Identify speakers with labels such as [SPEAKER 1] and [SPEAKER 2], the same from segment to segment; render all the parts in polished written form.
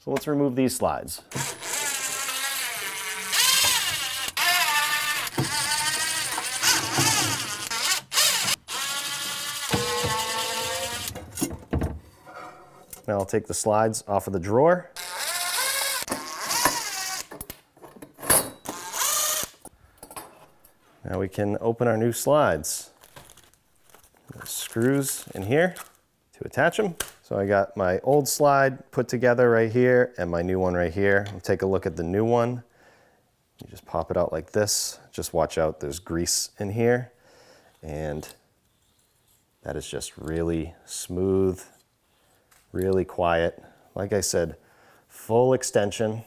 [SPEAKER 1] So let's remove these slides. Now I'll take the slides off of the drawer. Now we can open our new slides. There's screws in here to attach them. So I got my old slide put together right here and my new one right here. We'll take a look at the new one. You just pop it out like this. Just watch out, there's grease in here. And that is just really smooth, really quiet. Like I said, full extension.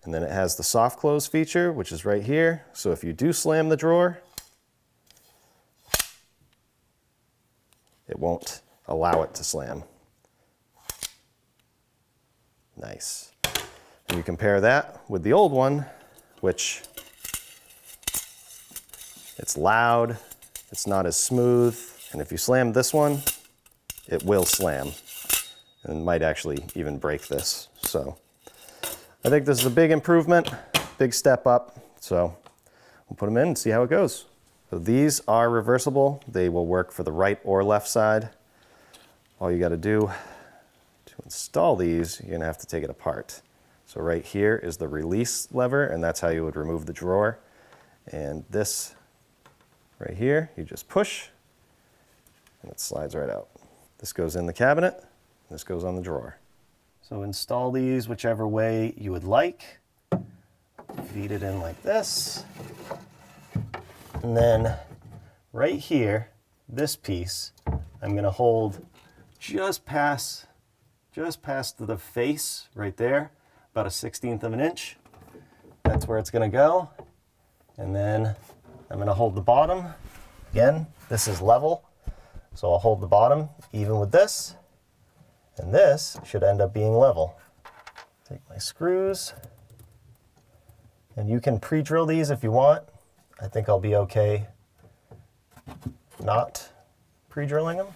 [SPEAKER 1] And then it has the soft close feature, which is right here. So if you do slam the drawer, it won't allow it to slam. Nice. And you compare that with the old one, which it's loud, it's not as smooth, and if you slam this one, it will slam and might actually even break this. So I think this is a big improvement, big step up. So we'll put them in and see how it goes. So these are reversible. They will work for the right or left side. All you got to do to install these, you're going to have to take it apart. So right here is the release lever, and that's how you would remove the drawer. And this right here, you just push, and it slides right out. This goes in the cabinet, this goes on the drawer. So install these whichever way you would like. Feed it in like this. And then right here, this piece, I'm gonna hold just past the face right there, about 1/16 of an inch. That's where it's gonna go. And then I'm gonna hold the bottom. Again, this is level, so I'll hold the bottom even with this, and this should end up being level. Take my screws, and you can pre-drill these if you want. I think I'll be okay not pre-drilling them.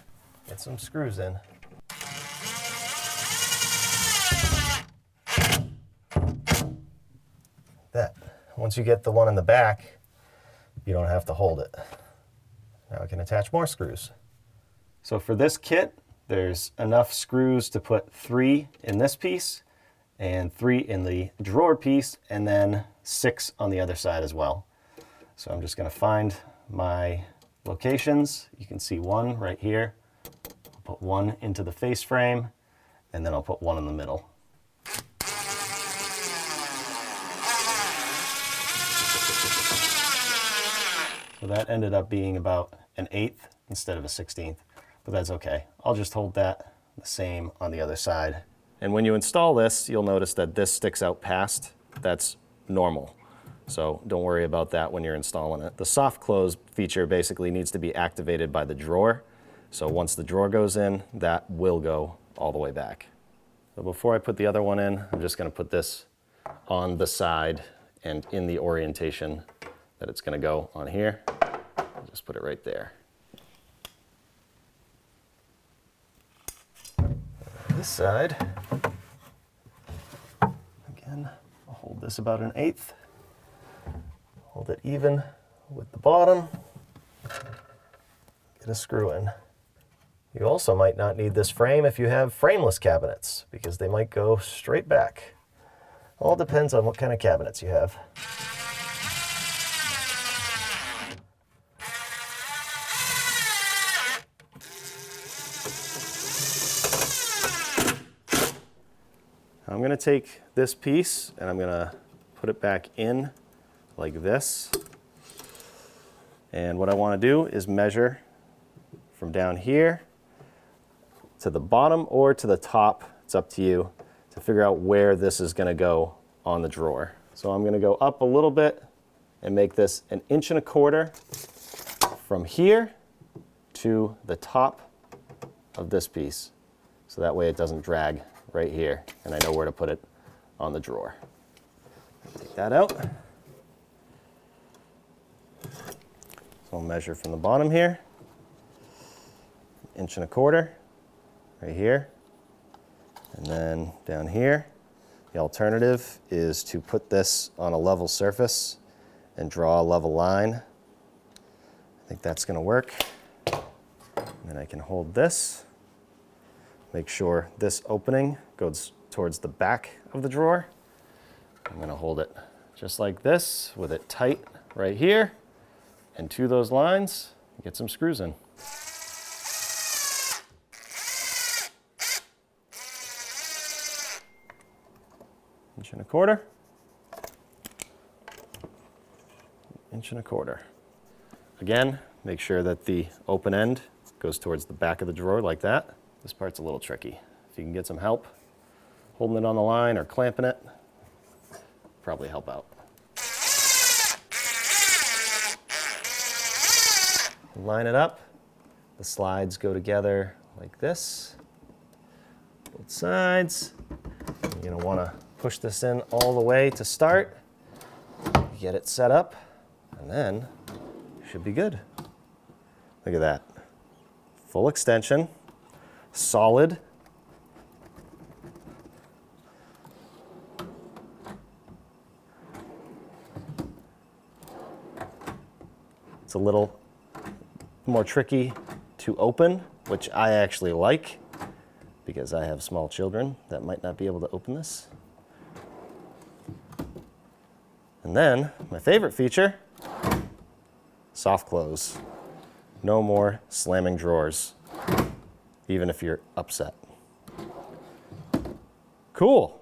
[SPEAKER 1] Get some screws in. That. Once you get the one in the back, you don't have to hold it. Now I can attach more screws. So for this kit, there's enough screws to put 3 in this piece and 3 in the drawer piece, and then 6 on the other side as well. So I'm just going to find my locations. You can see one right here. I'll put one into the face frame, and then I'll put one in the middle. So that ended up being about 1/8 instead of 1/16, but that's okay. I'll just hold that the same on the other side. And when you install this, you'll notice that this sticks out past. That's normal. So don't worry about that when you're installing it. The soft close feature basically needs to be activated by the drawer. So once the drawer goes in, that will go all the way back. So before I put the other one in, I'm just going to put this on the side and in the orientation that it's going to go on here. I'll just put it right there. This side, again, I'll hold this about 1/8. Hold it even with the bottom. Get a screw in. You also might not need this frame if you have frameless cabinets, because they might go straight back. All depends on what kind of cabinets you have. I'm going to take this piece and I'm going to put it back in like this. And what I want to do is measure from down here to the bottom or to the top, it's up to you, to figure out where this is going to go on the drawer. So I'm going to go up a little bit and make this 1.25 inches from here to the top of this piece. So that way it doesn't drag right here, and I know where to put it on the drawer. Take that out. So I'll measure from the bottom here, 1.25 inches right here, And then down here, the alternative is to put this on a level surface and draw a level line. I think that's going to work. And then I can hold this. Make sure this opening goes towards the back of the drawer. I'm going to hold it just like this with it tight right here and to those lines. Get some screws in. Inch and a quarter. Inch and a quarter. Again, make sure that the open end goes towards the back of the drawer like that. This part's a little tricky. If you can get some help holding it on the line or clamping it, probably help out. Line it up. The slides go together like this. Both sides. You're going to want to push this in all the way to start. Get it set up, and then you should be good. Look at that. Full extension, solid. It's a little more tricky to open, which I actually like because I have small children that might not be able to open this. And then, my favorite feature, soft close. No more slamming drawers, even if you're upset. Cool.